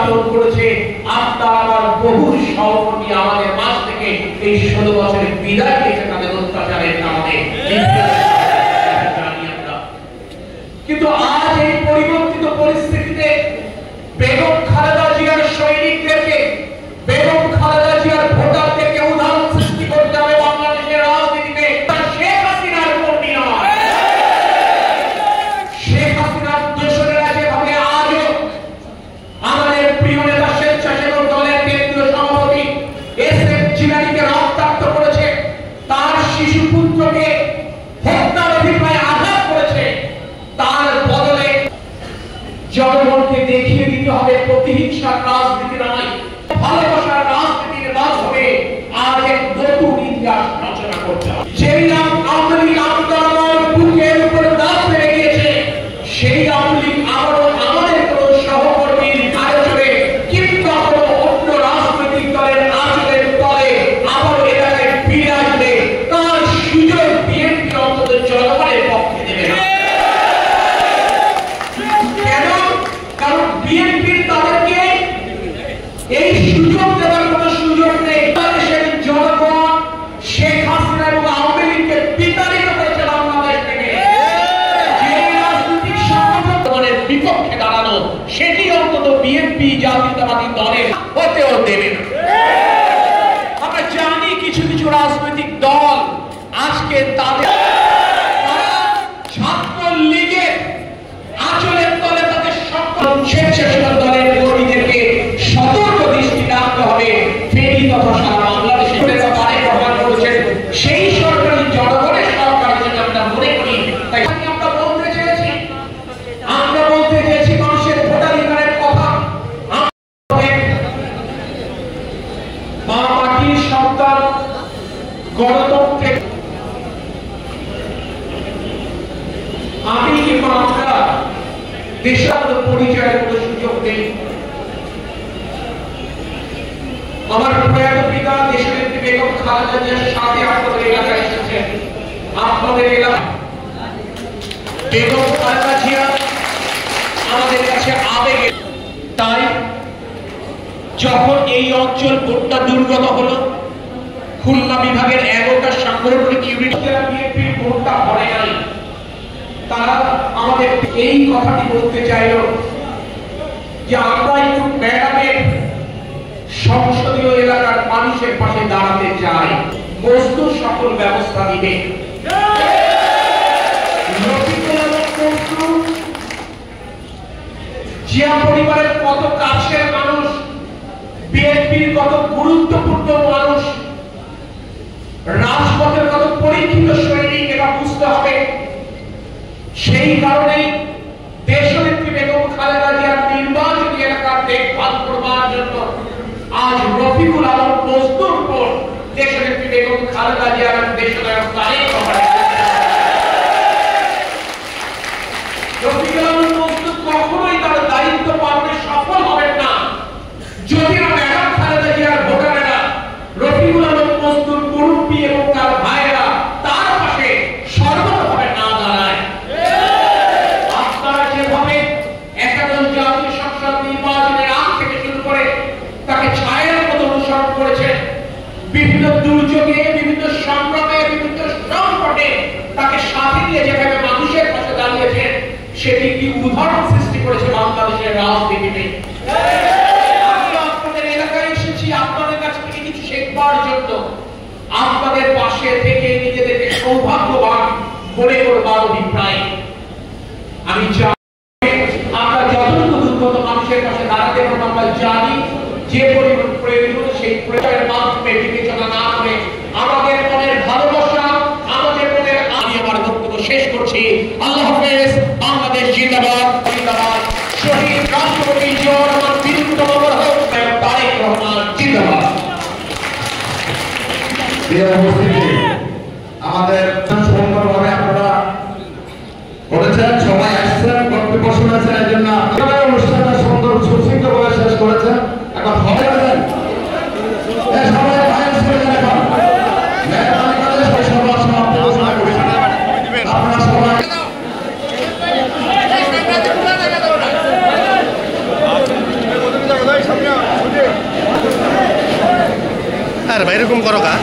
লালন করেছে। আপনার আমার বহু সহকর্মী আমাদের মাঝ থেকে এই 16 বছরের বিদায় নিয়েছে তাদের অত্যাচারের কারণে। কিন্তু আজ এই পরিবর্তিত পরিস্থিতিতে বেগম খালেদা জিয়ার সৈনিকদেরকে, বেগম খালেদা জিয়ার ভোটারদেরকে উদাহরণ সৃষ্টি করতে হবে বাংলাদেশের রাজনীতিতে। শেখ হাসিনার কর্মী নয়, শেখ হাসিনার দোসরেরা যেভাবে আজও আমাদের প্রিয় নেতা স্বেচ্ছাসেবক দলের কেন্দ্রীয় সভাপতি এস.এম. জিলানীকে রক্তাক্ত করেছে, তার শিশু পুত্রকে হত্যার অভিপ্রায়ে আঘাত করেছে, তার বদলে জনগণকে দেখিয়ে দিতে হবে প্রতিহিংসার রাজনীতি নয়, ভালোবাসার রাজনীতির মাধ্যমে আজ এক নতুন ইতিহাস রচনা করতে হবে। সেই আওয়ামী লীগ আন্দোলন বুকের উপরে দাঁত পেয়ে গিয়েছে, সেই আওয়ামী লীগ আবারও আমাদের কোন সহকর্মীর আয়োজনে কিংবা কোন অন্য রাজনৈতিক দলের আয়োজনের তলে আবারও এলাকায় ফিরে আসবে, তার সুযোগ বিএনপি অন্তত জনগণের পক্ষে দেবে না। বিএনপির তাদেরকে এই সুযোগ দেওয়ার কোন সুযোগ নেই। বাংলাদেশের জনগণ শেখ হাসিনা এবং আওয়ামী লীগকে বিতাড়িত করেছে বাংলাদেশ থেকে। যে রাজনৈতিক সংগঠনের বিপক্ষে দাঁড়ানো সেটি অন্তত বিএনপি জাতীয়তাবাদী দলের হতেও দেবে না। আমরা জানি কিছু কিছু রাজনৈতিক দল আজকে তাদের ছাত্র লীগের আচলের তলে তাদের স্বেচ্ছাসেবক দলের কর্মীদেরকে সতর্ক দৃষ্টি রাখতে হবে। ফেনী তথা সারা বাংলাদেশে প্রমাণ করেছেন সেই সরকারি জনগণের সরকার হিসেবে আমরা মনে করি। তাই আমরা বলতে চেয়েছি মানুষের ভোটাধিকারের কথা। মা মাটির সন্তান গণতন্ত্রের আমি কিংবা আমরা দেশের পরিচয়ের কোন সুযোগ নেই। আমার প্রয়াত পিতা দেশনেত্রী বেগম খালেদা জিয়ার সাথে আপনাদের এলাকায় এসেছেন। আপনাদের এলাকা বেগম খালেদা জিয়া আমাদের কাছে আবেগে। তাই যখন এই অঞ্চল ভোটটা দুর্গত হলো, খুলনা বিভাগের 11টা সাংগঠনিক ইউনিট বিএনপির ভোটটা হয় নাই, তারা আমাদের এই কথাটি বলতে চাইল যে আমরা একটু ম্যাডামের সংসদীয় এলাকার মানুষের পাশে দাঁড়াতে চাই, বস্তু সকল ব্যবস্থা দিবে। জিয়া পরিবারের কত কাছের মানুষ, বিএনপির কত গুরুত্বপূর্ণ মানুষ, রাজপথের কত পরীক্ষিত সৈনিক, এটা বুঝতে হবে। সেই কারণেই দেশনেত্রী বেগম খালেদা জিয়ার নির্বাচনী এলাকার দেখভাল করবার জন্য আজ রফিকুল আলম মজনুর উপর দেশনেত্রী বেগম খালেদা জিয়ার দেশনায়ক তারেক রহমান। রফিকুল আলম মজনু কখনোই তার দায়িত্ব পালনে সফল হবেন না যদি না বেগম খালেদা জিয়ার ভোটারেরা রফিকুল আলম মজনুর মুরব্বী এবং তার ভাইয়েরা তার পাশে সর্বতভাবে না দাঁড়ায়। আপনারা যেভাবে একাদশ জাতীয় সংসদ নির্বাচনের আগ থেকে শুরু করে তাকে ছায়ার মতো অনুসরণ করেছেন, বিভিন্ন দুর্যোগে, বিভিন্ন সংগ্রামে, বিভিন্ন সংকটে তাকে সাথে নিয়ে যেভাবে মানুষের পাশে দাঁড়িয়েছেন, সেটি কি উদাহরণ সৃষ্টি করেছে বাংলাদেশের রাজনীতিতে। আপনাদের এলাকায় এসেছি আপনাদের কাছ থেকে কিছু শেখবার জন্য, আপনাদের পাশে থেকে নিজেদেরকে সৌভাগ্যবান মনে করবার অভিপ্রায়। আমি আমরা যতটুকু দুর্গত মানুষের পাশে দাঁড়াতে পারবো আমরা জানি, যে পরিমাণ প্রয়োজন সেই প্রয়োজনের মাধ্যমে বিবেচনা না করে আমাদের মনের ভালোবাসা, আমাদের মনের আমি আমার বক্তব্য শেষ করছি। আল্লাহ হাফেজ। বাংলাদেশ জিন্দাবাদ, জিন্দাবাদ। শহীদ রাষ্ট্রপতি জিয়াউর রহমান বীরত্তম মরহুম তারেক রহমান জিন্দাবাদ। আমাদের সুন্দরভাবে আপনারা করেছেন, সবাই আসছেন, বক্তব্য শুনেছেন, এই জন্য অনুষ্ঠানটা সুন্দর সুশৃঙ্খলভাবে শেষ করেছেন। এখন হবে সবাই বাইরে চলে যান, এখন মেহরবানি করে সভা সমাপ্ত ঘোষণা করি। আপনারা সবাই আর ভাই এরকম করো কা